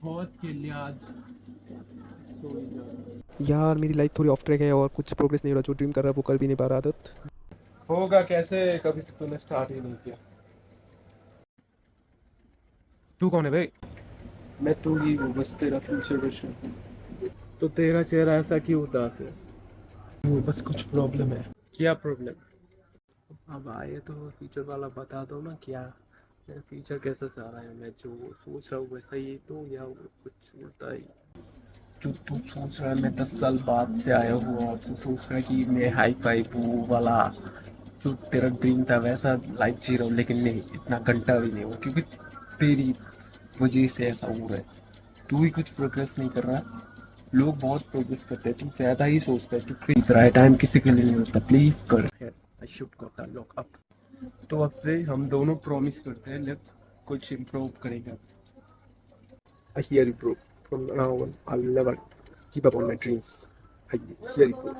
बहुत खेल लिया आज, सो ही जा। यार मेरी लाइफ थोड़ी ऑफ ट्रैक है और कुछ प्रोग्रेस नहीं हो रहा, जो ड्रीम कर रहा है वो कर भी नहीं पा रहा। आदत होगा कैसे, कभी तो तूने स्टार्ट ही नहीं किया। तू कौन है भाई? मैं तू ही हूँ, बस तेरा फ्यूचर वर्जन। तो तेरा चेहरा ऐसा क्यों उदास है? वो बस कुछ प्रॉब्लम है। क्या प्रॉब्लम? अब आए तो फ्यूचर वाला बता दो ना, क्या मेरा फ्यूचर कैसा चाह रहा है, मैं जो सोच रहा हूँ वैसा ही तो, या वो कुछ उल्टा ही? जो तू सोच रहा है मैं 10 साल बाद से आया हुआ, और तू सोच रहा है कि मैं हाई फाई वो वाला जो तेरा ड्रीम था वैसा लाइफ जी रहा हूँ, लेकिन नहीं, इतना घंटा भी नहीं हुआ, क्योंकि तेरी वजह से ऐसा हो रहा है। तू ही कुछ प्रोग्रेस नहीं कर रहा। लोग बहुत प्रोग्रेस करते हैं, तू ज्यादा ही सोचता है, तू खरीद रहा है, टाइम किसी के लिए नहीं होता, प्लीज कर। I should got a lock up. तो अब से हम दोनों प्रॉमिस करते हैं, लेट कुछ इम्प्रूव करेगा। I hear you, bro. From now on, I'll never give up on my dreams. I hear you, bro.